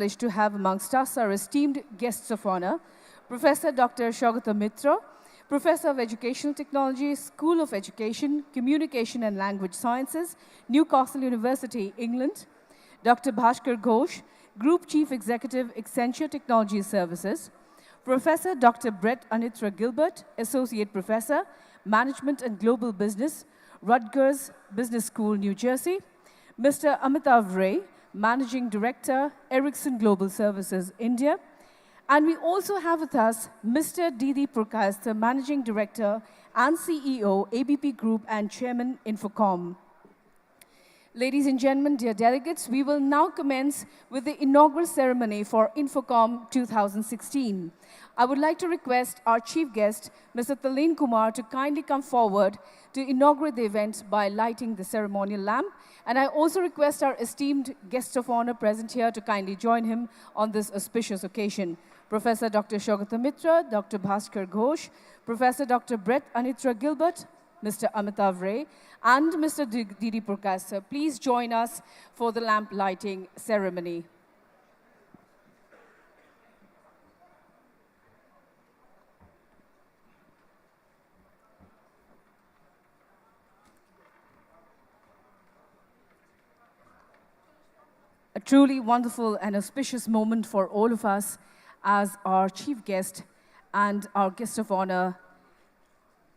privileged to have amongst us our esteemed guests of honor, Professor Dr. Sugata Mitra, Professor of Educational Technology, School of Education, Communication and Language Sciences, Newcastle University, England, Dr. Bhaskar Ghosh, Group Chief Executive, Accenture Technology Services, Professor Dr. Anitra Gilbert, Associate Professor, Management and Global Business, Rutgers Business School, New Jersey, Mr. Amitabh Ray, Managing Director, Ericsson Global Services, India. And we also have with us Mr. Purkayastha, Managing Director and CEO, ABP Group and Chairman, INFOCOM. Ladies and gentlemen, dear delegates, we will now commence with the inaugural ceremony for INFOCOM 2016. I would like to request our chief guest, Mr. Talleen Kumar, to kindly come forward to inaugurate the event by lighting the ceremonial lamp. And I also request our esteemed guest of honor present here to kindly join him on this auspicious occasion. Professor Dr. Sugata Mitra, Dr. Bhaskar Ghosh, Professor Dr. Anitra Gilbert, Mr. Amitabh Ray, and Mr. Purkayastha. Please join us for the lamp lighting ceremony. A truly wonderful and auspicious moment for all of us as our chief guest and our guest of honor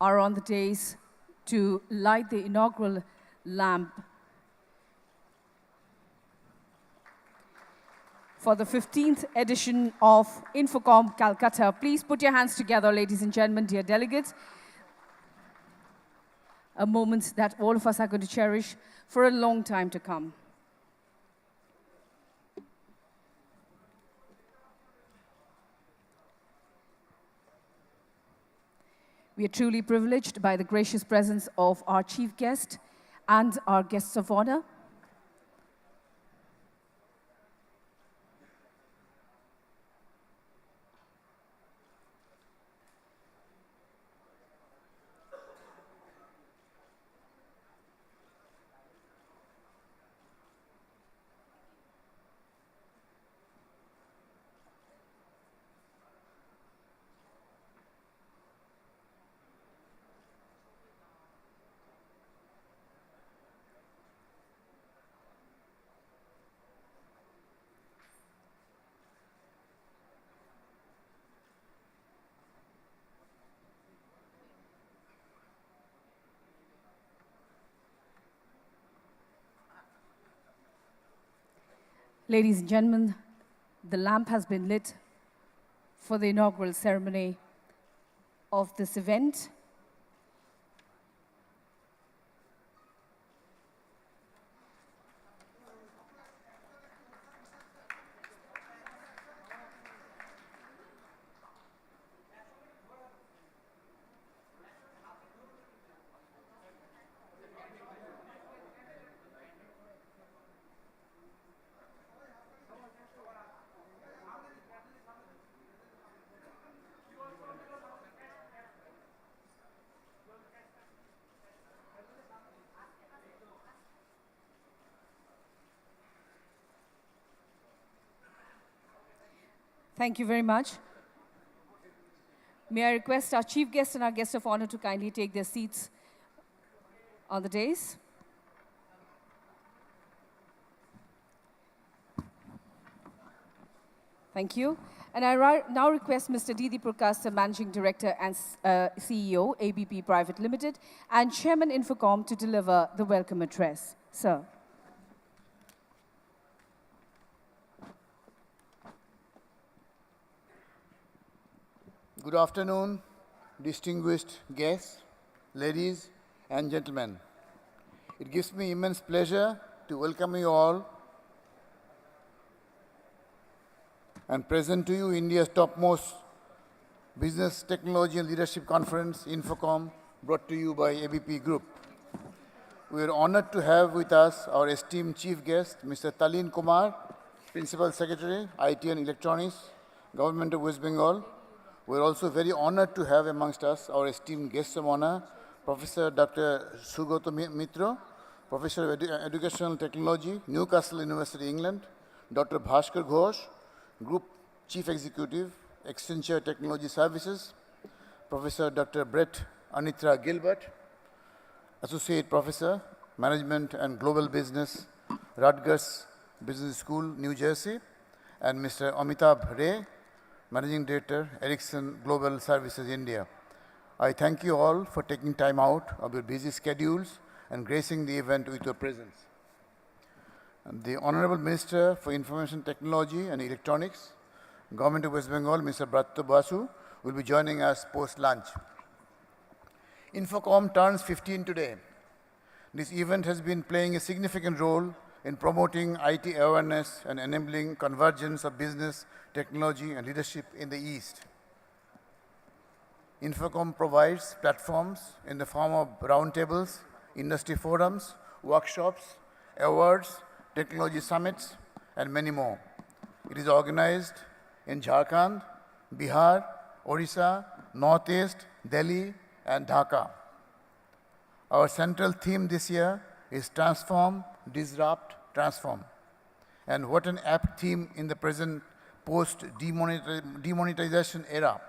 are on the dais to light the inaugural lamp for the 15th edition of INFOCOM Calcutta. Please put your hands together, ladies and gentlemen, dear delegates. A moment that all of us are going to cherish for a long time to come. We are truly privileged by the gracious presence of our chief guest and our guests of honor. Ladies and gentlemen, the lamp has been lit for the inaugural ceremony of this event. Thank you very much. May I request our chief guest and our guest of honor to kindly take their seats on the dais. Thank you. And I now request Mr. Purkayastha, Managing Director and CEO, ABP Private Limited, and Chairman INFOCOM to deliver the welcome address. Sir. Good afternoon, distinguished guests, ladies and gentlemen. It gives me immense pleasure to welcome you all and present to you India's topmost business technology and leadership conference, INFOCOM, brought to you by ABP Group. We are honored to have with us our esteemed chief guest, Mr. Talleen Kumar, Principal Secretary, IT and Electronics, Government of West Bengal. We are also very honored to have amongst us our esteemed guest of honor, Professor Dr. Sugata Mitra, Professor of Educational Technology, Newcastle University, England, Dr. Bhaskar Ghosh, Group Chief Executive, Accenture Technology Services, Professor Dr. Anitra Gilbert, Associate Professor, Management and Global Business, Rutgers Business School, New Jersey, and Mr. Amitabh Ray, Managing Director, Ericsson Global Services, India. I thank you all for taking time out of your busy schedules and gracing the event with your presence. And the Honorable Minister for Information Technology and Electronics, Government of West Bengal, Mr. Bratto Basu, will be joining us post-lunch. INFOCOM turns 15 today. This event has been playing a significant role in promoting IT awareness and enabling convergence of business, technology, and leadership in the East. INFOCOM provides platforms in the form of roundtables, industry forums, workshops, awards, technology summits, and many more. It is organized in Jharkhand, Bihar, Orissa, Northeast, Delhi, and Dhaka. Our central theme this year is Transform, Disrupt, Transform. And what an apt theme in the present post-demonetization era.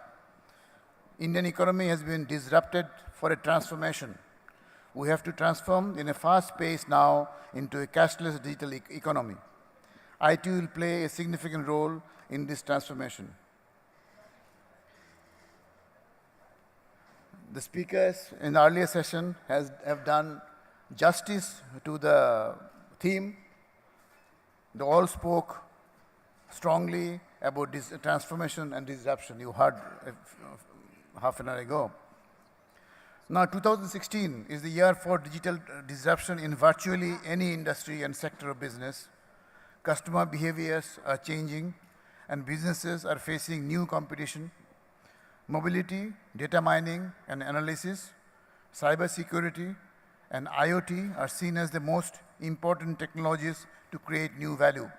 Indian economy has been disrupted for a transformation. We have to transform in a fast pace now into a cashless digital economy. IT will play a significant role in this transformation. The speakers in the earlier session have done justice to the theme. They all spoke strongly about this transformation and disruption. You heard half an hour ago. Now, 2016 is the year for digital disruption in virtually any industry and sector of business. Customer behaviors are changing, and businesses are facing new competition. Mobility, data mining and analysis, cybersecurity, and IoT are seen as the most important technologies to create new value.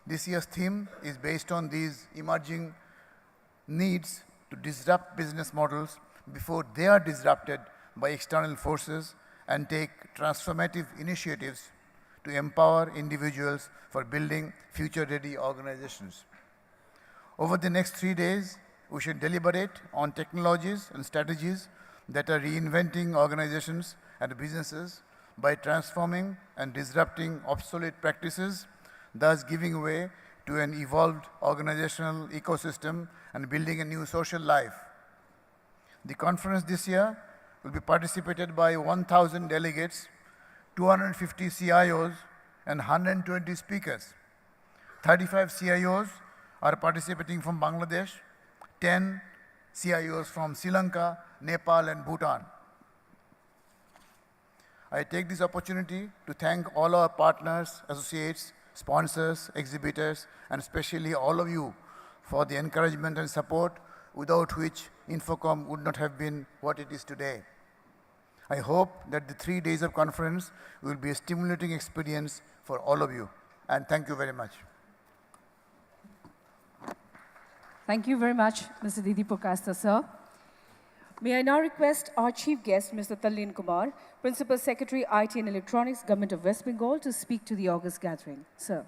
This year's theme is based on these emerging needs to disrupt business models before they are disrupted by external forces and take transformative initiatives to empower individuals for building future-ready organizations. Over the next 3 days, we should deliberate on technologies and strategies that are reinventing organizations and businesses by transforming and disrupting obsolete practices, thus giving way to an evolved organizational ecosystem and building a new social life. The conference this year will be participated by 1,000 delegates, 250 CIOs, and 120 speakers. 35 CIOs are participating from Bangladesh, 10 CIOs from Sri Lanka, Nepal, and Bhutan. I take this opportunity to thank all our partners, associates, sponsors, exhibitors, and especially all of you for the encouragement and support without which INFOCOM would not have been what it is today. I hope that the 3 days of conference will be a stimulating experience for all of you. And thank you very much. Thank you very much, Mr. Purkayastha, sir. May I now request our chief guest, Mr. Talleen Kumar, Principal Secretary, IT and Electronics, Government of West Bengal, to speak to the August gathering. Sir.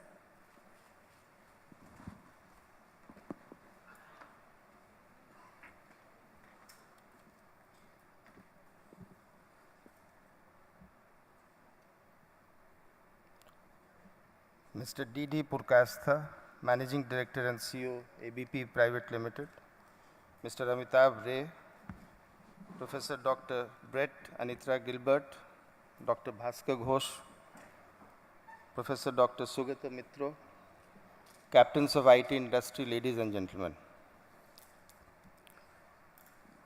Mr. Purkayastha, Managing Director and CEO, ABP Private Limited. Mr. Amitabh Ray, Professor Dr. Anitra Gilbert, Dr. Bhaskar Ghosh, Professor Dr. Sugata Mitra, Captains of IT industry, ladies and gentlemen.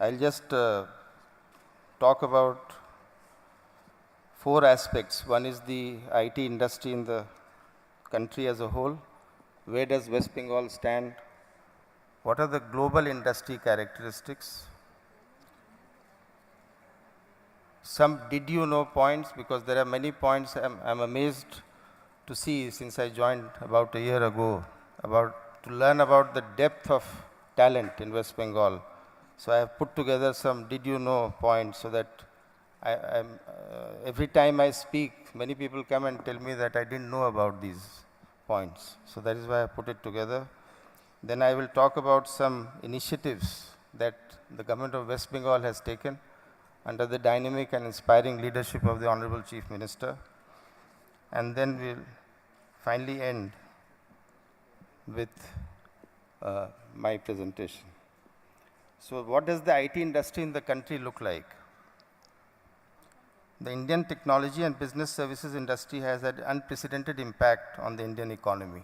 I'll just talk about 4 aspects. One is the IT industry in the country as a whole. Where does West Bengal stand? What are the global industry characteristics? Some did you know points, because there are many points I'm amazed to see since I joined about a year ago, to learn about the depth of talent in West Bengal. So I have put together some did you know points so that every time I speak, many people come and tell me that I didn't know about these points. So that is why I put it together. Then I will talk about some initiatives that the government of West Bengal has taken under the dynamic and inspiring leadership of the Honorable Chief Minister. And then we'll finally end with my presentation. So what does the IT industry in the country look like? The Indian technology and business services industry has had unprecedented impact on the Indian economy.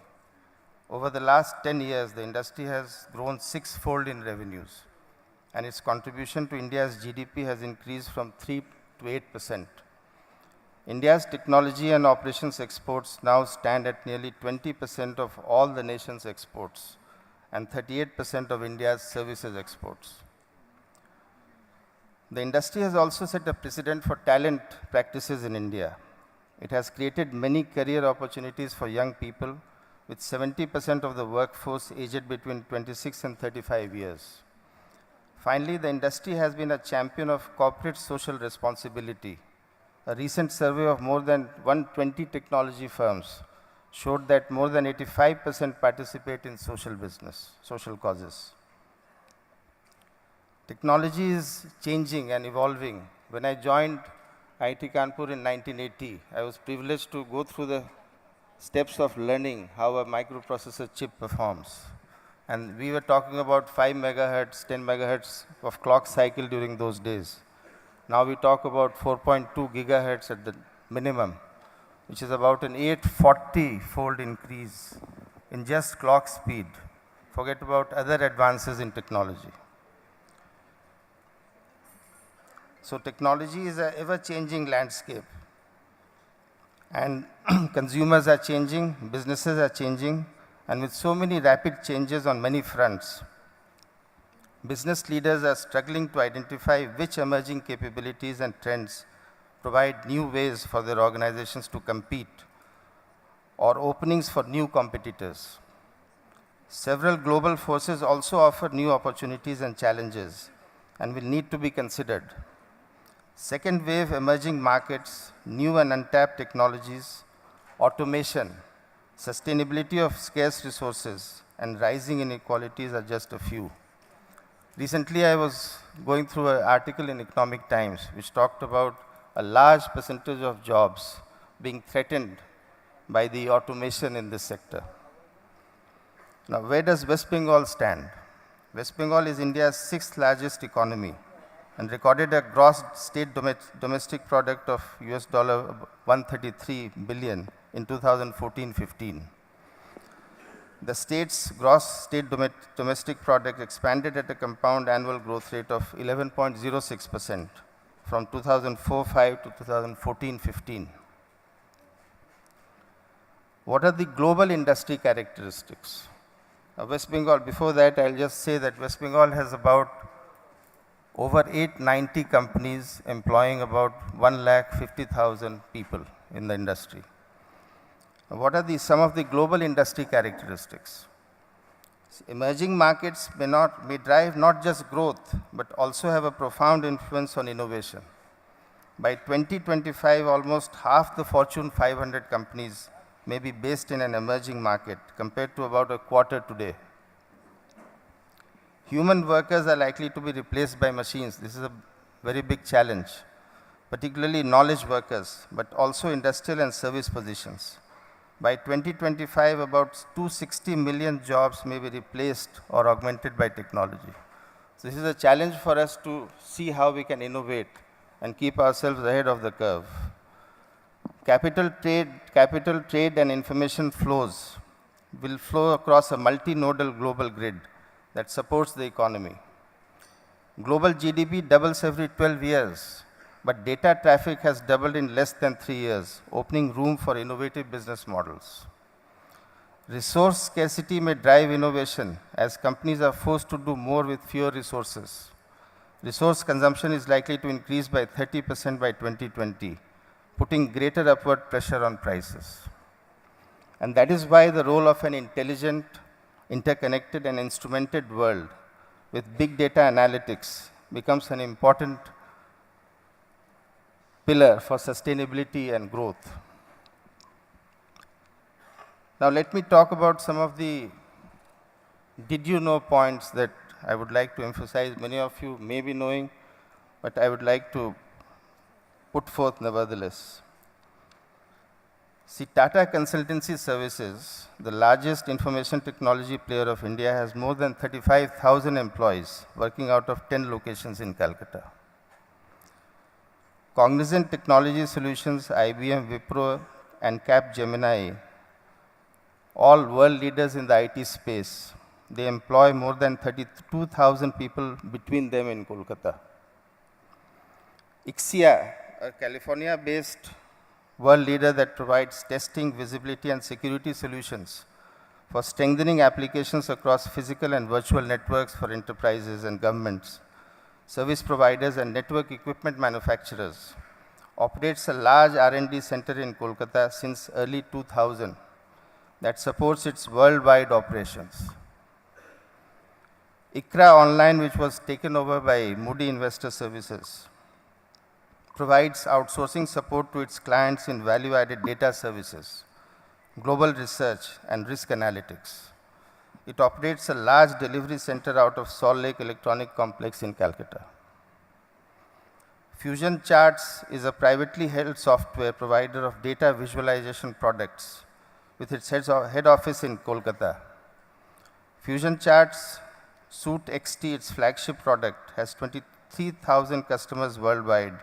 Over the last 10 years, the industry has grown six-fold in revenues, and its contribution to India's GDP has increased from 3 to 8%. India's technology and operations exports now stand at nearly 20% of all the nation's exports and 38% of India's services exports. The industry has also set a precedent for talent practices in India. It has created many career opportunities for young people, with 70% of the workforce aged between 26 and 35 years. Finally, the industry has been a champion of corporate social responsibility. A recent survey of more than 120 technology firms showed that more than 85% participate in social business, social causes. Technology is changing and evolving. When I joined IIT Kanpur in 1980, I was privileged to go through the steps of learning how a microprocessor chip performs. And we were talking about 5 megahertz, 10 megahertz of clock cycle during those days. Now we talk about 4.2 gigahertz at the minimum, which is about an 840-fold increase in just clock speed. Forget about other advances in technology. So technology is an ever-changing landscape. And consumers are changing, businesses are changing, and with so many rapid changes on many fronts, business leaders are struggling to identify which emerging capabilities and trends provide new ways for their organizations to compete or openings for new competitors. Several global forces also offer new opportunities and challenges and will need to be considered. Second wave emerging markets, new and untapped technologies, automation, sustainability of scarce resources, and rising inequalities are just a few. Recently, I was going through an article in Economic Times which talked about a large percentage of jobs being threatened by the automation in this sector. Now, where does West Bengal stand? West Bengal is India's sixth largest economy and recorded a gross state domestic product of US $133 billion in 2014-15. The state's gross state domestic product expanded at a compound annual growth rate of 11.06% from 2004-5 to 2014-15. What are the global industry characteristics? West Bengal, before that, I'll just say that West Bengal has about over 890 companies employing about 150,000 people in the industry. What are some of the global industry characteristics? Emerging markets may drive not just growth, but also have a profound influence on innovation. By 2025, almost half the Fortune 500 companies may be based in an emerging market, compared to about a quarter today. Human workers are likely to be replaced by machines. This is a very big challenge, particularly knowledge workers, but also industrial and service positions. By 2025, about 260 million jobs may be replaced or augmented by technology. So this is a challenge for us to see how we can innovate and keep ourselves ahead of the curve. Capital trade and information flows will flow across a multinodal global grid that supports the economy. Global GDP doubles every 12 years, but data traffic has doubled in less than 3 years, opening room for innovative business models. Resource scarcity may drive innovation as companies are forced to do more with fewer resources. Resource consumption is likely to increase by 30% by 2020, putting greater upward pressure on prices. And that is why the role of an intelligent, interconnected, and instrumented world with big data analytics becomes an important pillar for sustainability and growth. Now let me talk about some of the did you know points that I would like to emphasize. Many of you may be knowing, but I would like to put forth nevertheless. See, Tata Consultancy Services, the largest information technology player of India, has more than 35,000 employees working out of 10 locations in Calcutta. Cognizant Technology Solutions, IBM, Wipro, and Capgemini, all world leaders in the IT space. They employ more than 32,000 people between them in Kolkata. Ixia, a California-based world leader that provides testing, visibility, and security solutions for strengthening applications across physical and virtual networks for enterprises and governments, service providers, and network equipment manufacturers, operates a large R&D center in Kolkata since early 2000 that supports its worldwide operations. ICRA Online, which was taken over by Moody Investor Services, provides outsourcing support to its clients in value-added data services, global research, and risk analytics. It operates a large delivery center out of Salt Lake Electronic Complex in Calcutta. Fusion Charts is a privately held software provider of data visualization products with its head office in Kolkata. Fusion Charts Suite XT, its flagship product, has 23,000 customers worldwide,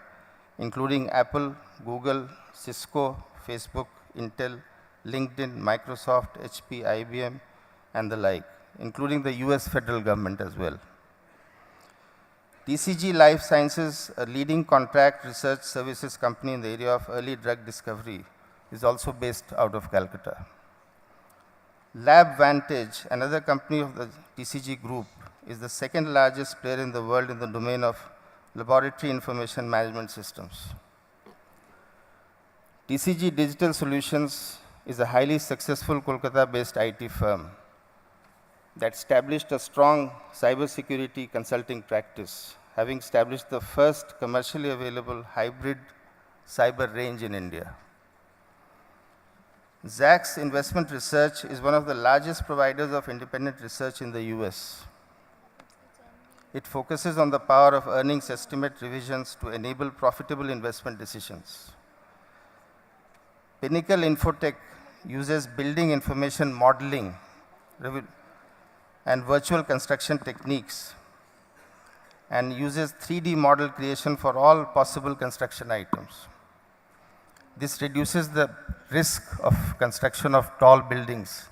including Apple, Google, Cisco, Facebook, Intel, LinkedIn, Microsoft, HP, IBM, and the like, including the US federal government as well. TCG Life Sciences, a leading contract research services company in the area of early drug discovery, is also based out of Calcutta. LabVantage, another company of the TCG group, is the second largest player in the world in the domain of laboratory information management systems. TCG Digital Solutions is a highly successful Kolkata-based IT firm that established a strong cybersecurity consulting practice, having established the first commercially available hybrid cyber range in India. Zacks Investment Research is one of the largest providers of independent research in the US. It focuses on the power of earnings estimate revisions to enable profitable investment decisions. Pinnacle Infotech uses building information modeling and virtual construction techniques and uses 3D model creation for all possible construction items. This reduces the risk of construction of tall buildings,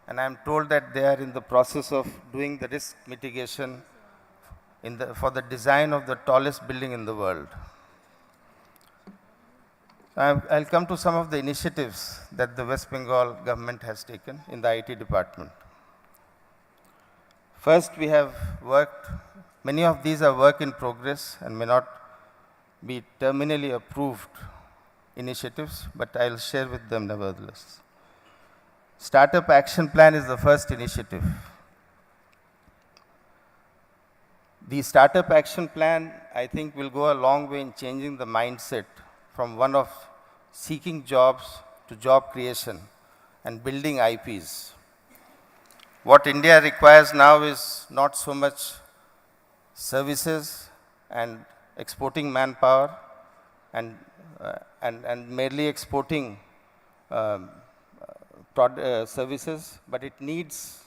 and I'm told that they are in the process of doing the risk mitigation for the design of the tallest building in the world. I'll come to some of the initiatives that the West Bengal government has taken in the IT department. First, we have worked, many of these are work in progress and may not be terminally approved initiatives, but I'll share with them nevertheless. Startup Action Plan is the first initiative. The Startup Action Plan, I think, will go a long way in changing the mindset from one of seeking jobs to job creation and building IPs. What India requires now is not so much services and exporting manpower and merely exporting services, but it needs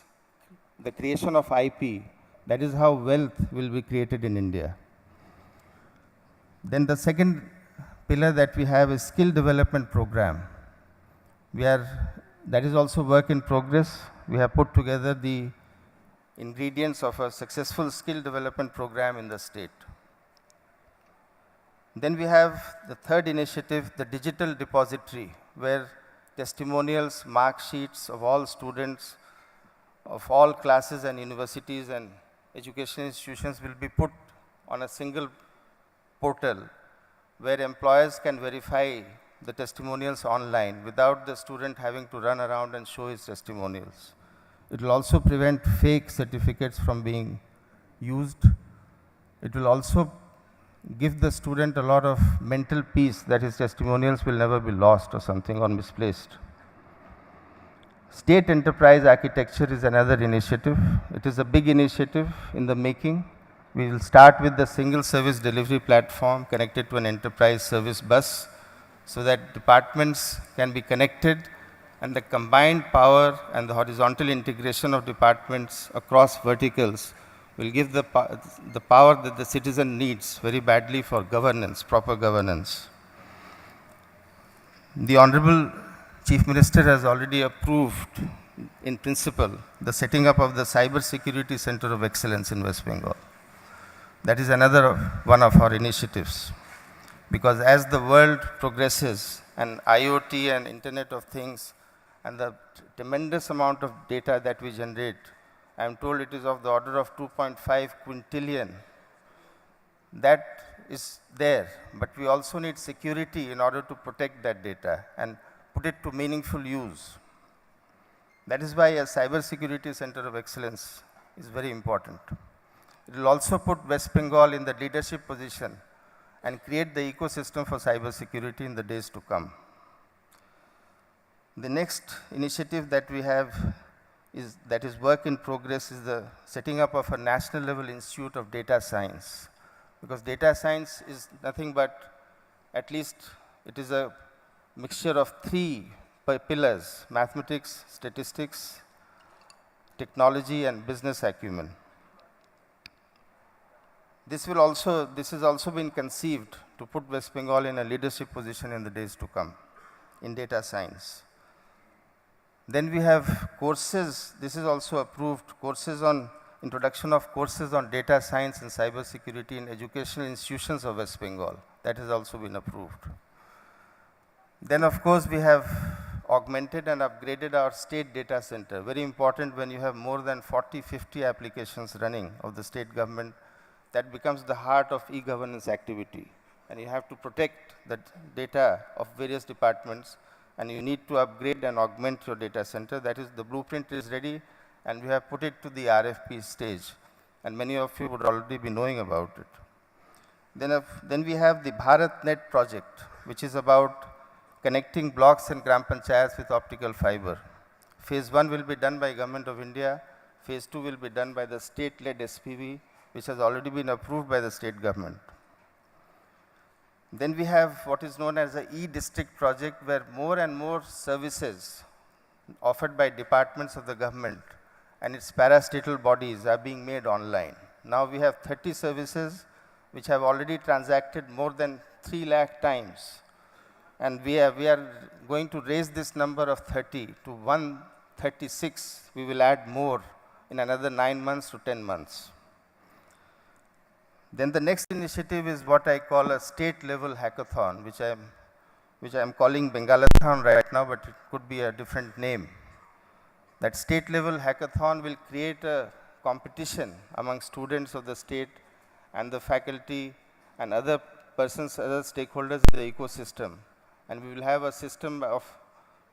the creation of IP. That is how wealth will be created in India. Then the second pillar that we have is skill development program. That is also work in progress. We have put together the ingredients of a successful skill development program in the state. Then we have the third initiative, the digital depository, where testimonials, mark sheets of all students of all classes and universities and education institutions will be put on a single portal where employers can verify the testimonials online without the student having to run around and show his testimonials. It will also prevent fake certificates from being used. It will also give the student a lot of mental peace that his testimonials will never be lost or something or misplaced. State enterprise architecture is another initiative. It is a big initiative in the making. We will start with the single service delivery platform connected to an enterprise service bus so that departments can be connected, and the combined power and the horizontal integration of departments across verticals will give the power that the citizen needs very badly for governance, proper governance. The Honorable Chief Minister has already approved in principle the setting up of the Cyber Security Center of Excellence in West Bengal. That is another one of our initiatives, because as the world progresses and IoT and Internet of Things and the tremendous amount of data that we generate, I am told it is of the order of 2.5 quintillion. That is there, but we also need security in order to protect that data and put it to meaningful use. That is why a Cyber Security Center of Excellence is very important. It will also put West Bengal in the leadership position and create the ecosystem for cyber security in the days to come. The next initiative that we have that is work in progress is the setting up of a national level institute of data science. Because data science is nothing but, at least it is a mixture of three pillars: mathematics, statistics, technology, and business acumen. This has also been conceived to put West Bengal in a leadership position in the days to come in data science. Then we have courses, this is also approved, introduction of courses on data science and cyber security in educational institutions of West Bengal. That has also been approved. Then of course we have augmented and upgraded our state data center. Very important when you have more than 40, 50 applications running of the state government. That becomes the heart of e-governance activity. And you have to protect the data of various departments, and you need to upgrade and augment your data center. That is, the blueprint is ready, and we have put it to the RFP stage. And many of you would already be knowing about it. Then we have the BharatNet project, which is about connecting blocks and gram panchayats with optical fiber. Phase 1 will be done by Government of India. Phase 2 will be done by the state-led SPV, which has already been approved by the state government. Then we have what is known as the e-district project, where more and more services offered by departments of the government and its parastatal bodies are being made online. Now we have 30 services which have already transacted more than 3 lakh times. And we are going to raise this number of 30 to 136. We will add more in another 9 months to 10 months. Then the next initiative is what I call a state-level hackathon, which I am calling Bengalathon right now, but it could be a different name. That state-level hackathon will create a competition among students of the state and the faculty and other persons, other stakeholders in the ecosystem. And we will have a system of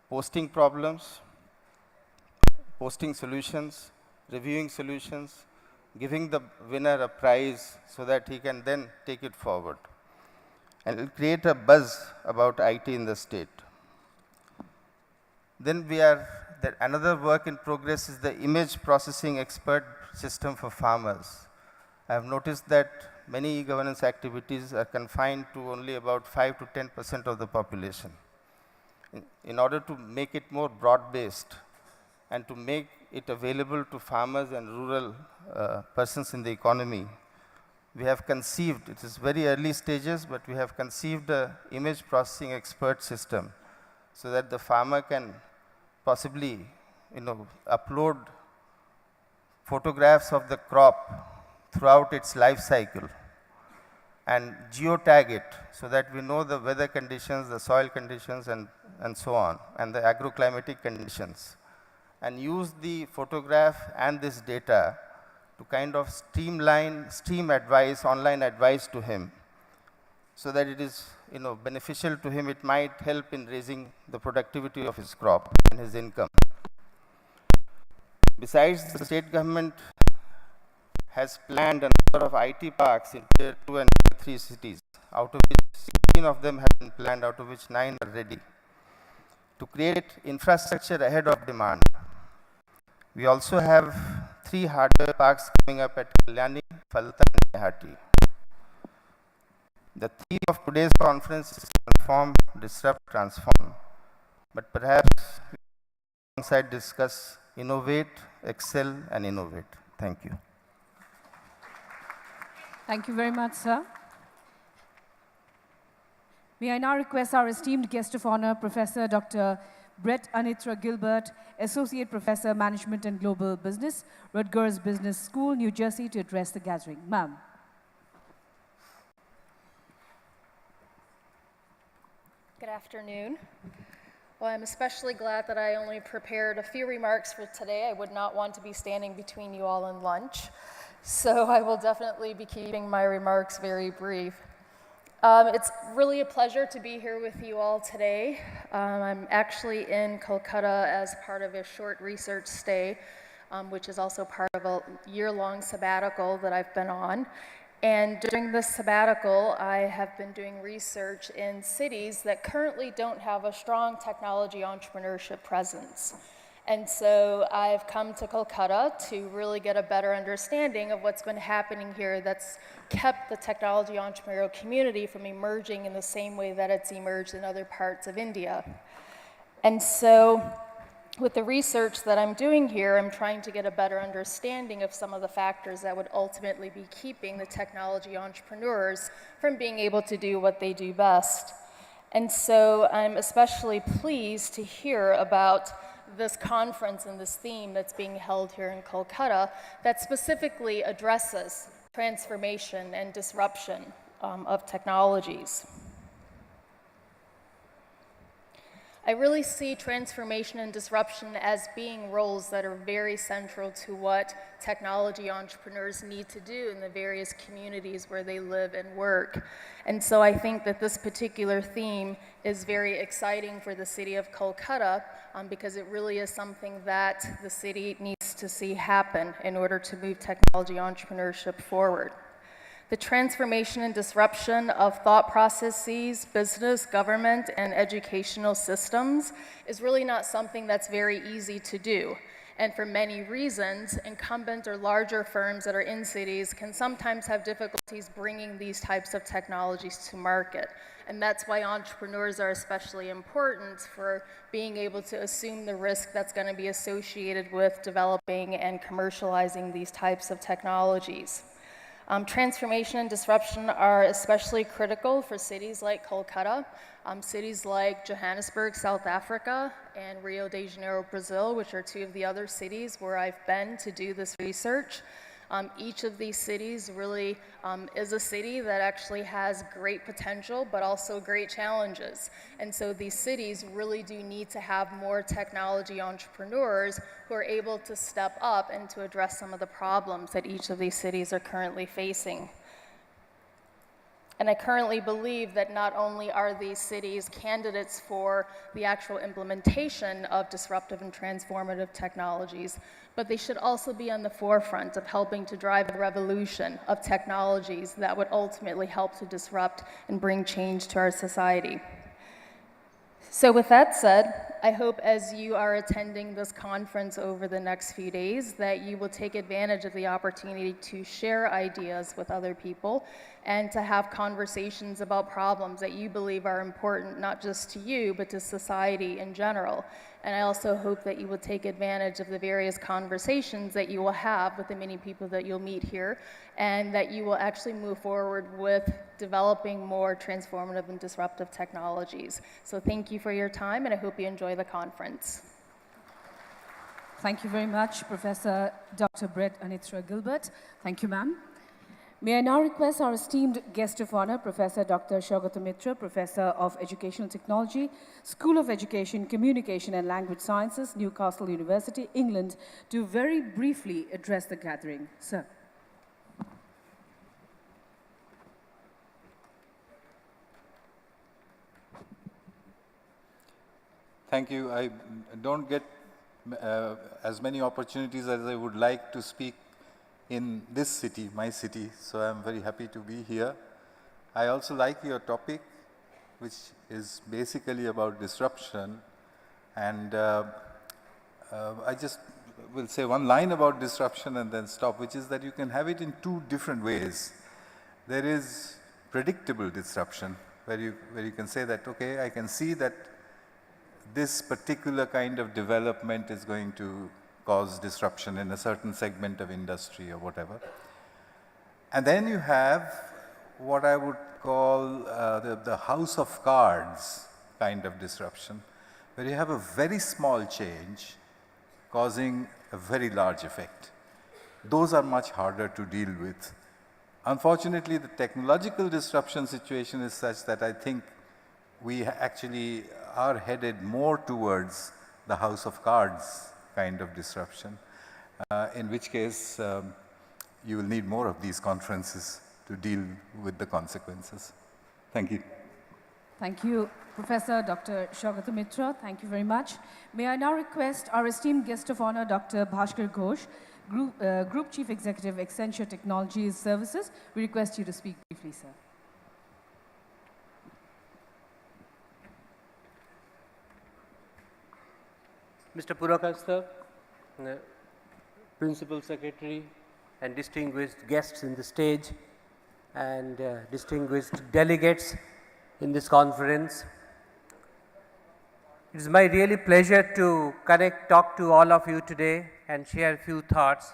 posting problems, posting solutions, reviewing solutions, giving the winner a prize so that he can then take it forward. And it will create a buzz about IT in the state. Then another work in progress is the image processing expert system for farmers. I have noticed that many e-governance activities are confined to only about 5 to 10% of the population. In order to make it more broad-based and to make it available to farmers and rural persons in the economy, we have conceived, it is very early stages, but we have conceived an image processing expert system so that the farmer can possibly upload photographs of the crop throughout its life cycle and geotag it so that we know the weather conditions, the soil conditions, and so on, and the agroclimatic conditions, and use the photograph and this data to kind of stream advice, online advice to him, so that it is beneficial to him. It might help in raising the productivity of his crop and his income. Besides, the state government has planned a number of IT parks in Tier 2 and Tier 3 cities, out of which 16 of them have been planned, out of which 9 are ready. to create infrastructure ahead of demand. We also have 3 hardware parks coming up at Talleen, Falta, and Guwahati. The theme of today's conference is transform, disrupt, transform. But perhaps we alongside discuss innovate, excel, and innovate. Thank you. Thank you very much, sir. May I now request our esteemed guest of honor, Professor Dr. Brett Anitra Gilbert, Associate Professor, Management and Global Business, Rutgers Business School, New Jersey, to address the gathering. Ma'am. Good afternoon. Well, I'm especially glad that I only prepared a few remarks for today. I would not want to be standing between you all and lunch, so I will definitely be keeping my remarks very brief. It's really a pleasure to be here with you all today. I'm actually in Calcutta as part of a short research stay, which is also part of a year-long sabbatical that I've been on. And during this sabbatical, I have been doing research in cities that currently don't have a strong technology entrepreneurship presence. And so I've come to Calcutta to really get a better understanding of what's been happening here that's kept the technology entrepreneurial community from emerging in the same way that it's emerged in other parts of India. And so with the research that I'm doing here, I'm trying to get a better understanding of some of the factors that would ultimately be keeping the technology entrepreneurs from being able to do what they do best. And so I'm especially pleased to hear about this conference and this theme that's being held here in Calcutta that specifically addresses transformation and disruption of technologies. I really see transformation and disruption as being roles that are very central to what technology entrepreneurs need to do in the various communities where they live and work. And so I think that this particular theme is very exciting for the city of Calcutta because it really is something that the city needs to see happen in order to move technology entrepreneurship forward. The transformation and disruption of thought processes, business, government, and educational systems is really not something that's very easy to do. And for many reasons, incumbent or larger firms that are in cities can sometimes have difficulties bringing these types of technologies to market. And that's why entrepreneurs are especially important for being able to assume the risk that's going to be associated with developing and commercializing these types of technologies. Transformation and disruption are especially critical for cities like Calcutta, cities like Johannesburg, South Africa, and Rio de Janeiro, Brazil, which are 2 of the other cities where I've been to do this research. Each of these cities really is a city that actually has great potential, but also great challenges. And so these cities really do need to have more technology entrepreneurs who are able to step up and to address some of the problems that each of these cities are currently facing. And I currently believe that not only are these cities candidates for the actual implementation of disruptive and transformative technologies, but they should also be on the forefront of helping to drive the revolution of technologies that would ultimately help to disrupt and bring change to our society. So with that said, I hope as you are attending this conference over the next few days that you will take advantage of the opportunity to share ideas with other people and to have conversations about problems that you believe are important, not just to you, but to society in general. And I also hope that you will take advantage of the various conversations that you will have with the many people that you'll meet here, and that you will actually move forward with developing more transformative and disruptive technologies. So thank you for your time, and I hope you enjoy the conference. Thank you very much, Professor Dr. Brett Anitra Gilbert. Thank you, ma'am. May I now request our esteemed guest of honor, Professor Dr. Sugata Mitra, Professor of Educational Technology, School of Education, Communication and Language Sciences, Newcastle University, England, to very briefly address the gathering. Sir. Thank you. I don't get as many opportunities as I would like to speak in this city, my city, so I'm very happy to be here. I also like your topic, which is basically about disruption, And I just will say one line about disruption and then stop, which is that you can have it in two different ways. There is predictable disruption, where you can say that, okay, I can see that this particular kind of development is going to cause disruption in a certain segment of industry or whatever. And then you have what I would call the house of cards kind of disruption, where you have a very small change causing a very large effect. Those are much harder to deal with. Unfortunately, the technological disruption situation is such that I think we actually are headed more towards the house of cards kind of disruption, in which case you will need more of these conferences to deal with the consequences. Thank you. Thank you, Professor Dr. Sugata Mitra. Thank you very much. May I now request our esteemed guest of honor, Dr. Bhaskar Ghosh, Group Chief Executive, Accenture Technologies Services. We request you to speak briefly, sir. Mr. Purkayastha, Principal Secretary, and distinguished guests in the stage, and distinguished delegates in this conference. It is my really pleasure to talk to all of you today and share a few thoughts.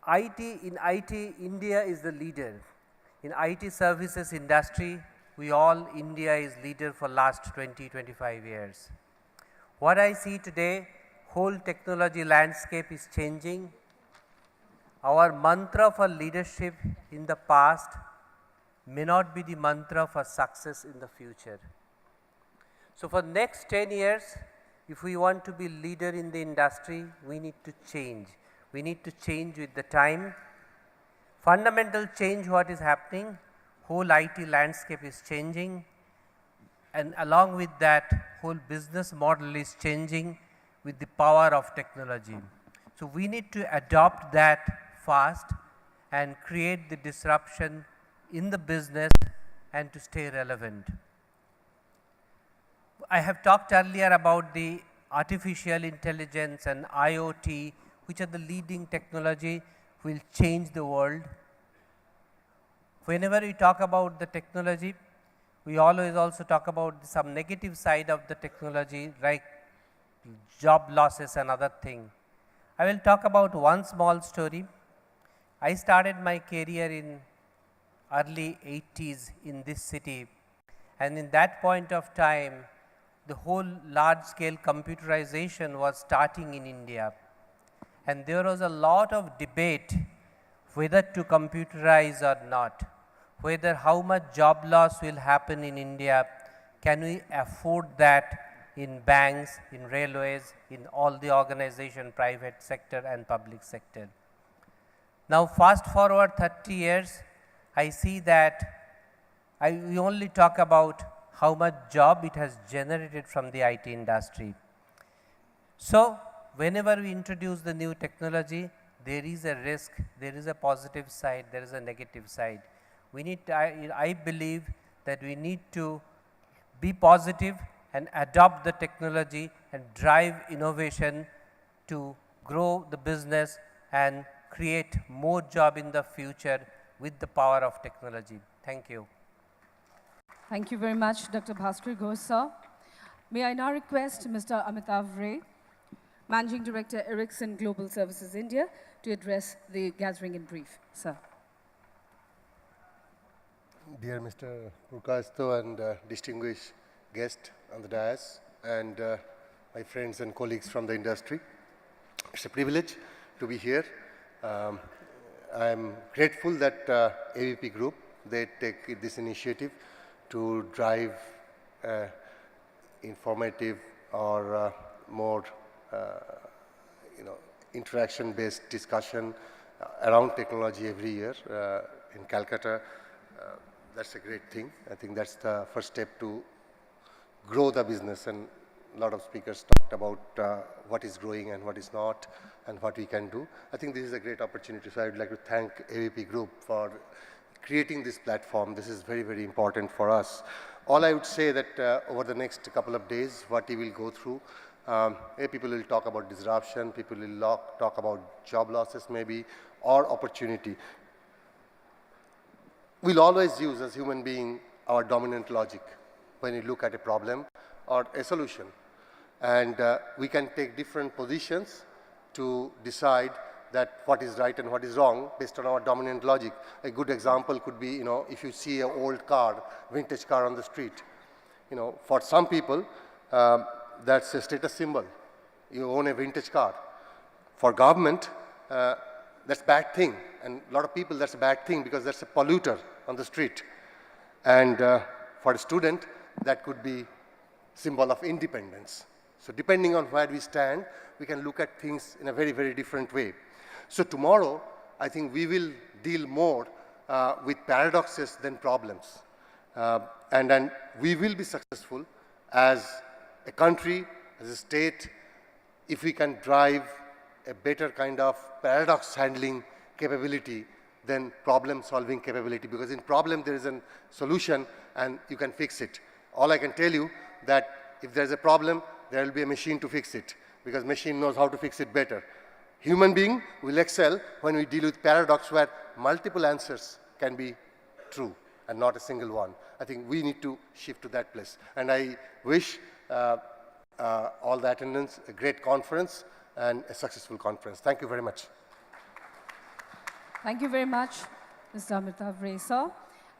In IT, India is the leader. In IT services industry, India is leader for last 20-25 years. What I see today, whole technology landscape is changing. Our mantra for leadership in the past may not be the mantra for success in the future. So for next 10 years, if we want to be leader in the industry, we need to change. We need to change with the time. Fundamental change what is happening, whole IT landscape is changing, and along with that, whole business model is changing with the power of technology. So we need to adopt that fast and create the disruption in the business and to stay relevant. I have talked earlier about the artificial intelligence and IoT, which are the leading technology will change the world. Whenever we talk about the technology, we always also talk about some negative side of the technology, like job losses and other things. I will talk about one small story. I started my career in early 80s in this city, and in that point of time, the whole large-scale computerization was starting in India. And there was a lot of debate whether to computerize or not, whether how much job loss will happen in India, can we afford that in banks, in railways, in all the organization, private sector and public sector. Now fast forward 30 years, I see that we only talk about how much job it has generated from the IT industry. So whenever we introduce the new technology, there is a risk, there is a positive side, there is a negative side. We need to, I believe that we need to be positive and adopt the technology and drive innovation to grow the business and create more job in the future with the power of technology. Thank you. Thank you very much, Dr. Bhaskar Ghosh, sir. May I now request Mr. Amitabh Ray, Managing Director, Ericsson Global Services India, to address the gathering in brief. Sir. Dear Mr. Purkayastha and distinguished guest on the dais, and my friends and colleagues from the industry, it's a privilege to be here. I am grateful that ABP Group, they take this initiative to drive informative or more interaction-based discussion around technology every year in Calcutta. That's a great thing. I think that's the first step to grow the business, and a lot of speakers talked about what is growing and what is not and what we can do. I think this is a great opportunity, so I would like to thank ABP Group for creating this platform. This is very, very important for us. All I would say that over the next couple of days, what he will go through, people will talk about disruption, people will talk about job losses maybe, or opportunity. We'll always use as human being our dominant logic when we look at a problem or a solution. And we can take different positions to decide that what is right and what is wrong based on our dominant logic. A good example could be, if you see an old car, vintage car on the street, for some people, that's a status symbol. You own a vintage car. For government, that's a bad thing. And a lot of people, that's a bad thing because that's a polluter on the street. And for a student, that could be symbol of independence. So depending on where we stand, we can look at things in a very, very different way. So tomorrow, I think we will deal more with paradoxes than problems. And then we will be successful as a country, as a state, if we can drive a better kind of paradox handling capability than problem solving capability. Because in problem, there is a solution and you can fix it. All I can tell you that if there's a problem, there will be a machine to fix it, because machine knows how to fix it better. Human being will excel when we deal with paradox where multiple answers can be true and not a single one. I think we need to shift to that place. And I wish all the attendants a great conference and a successful conference. Thank you very much. Thank you very much, Mr. Amitabh Ray, sir.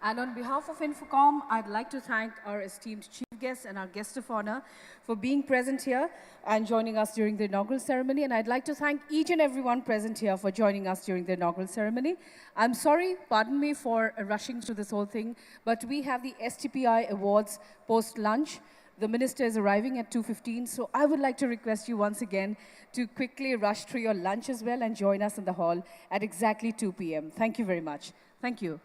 And on behalf of INFOCOM, I'd like to thank our esteemed chief guests and our guest of honor for being present here and joining us during the inaugural ceremony. And I'd like to thank each and everyone present here for joining us during the inaugural ceremony. I'm sorry, pardon me for rushing through this whole thing, but we have the STPI Awards post-lunch. The minister is arriving at 2:15, so I would like to request you once again to quickly rush through your lunch as well and join us in the hall at exactly 2 p.m. Thank you very much. Thank you.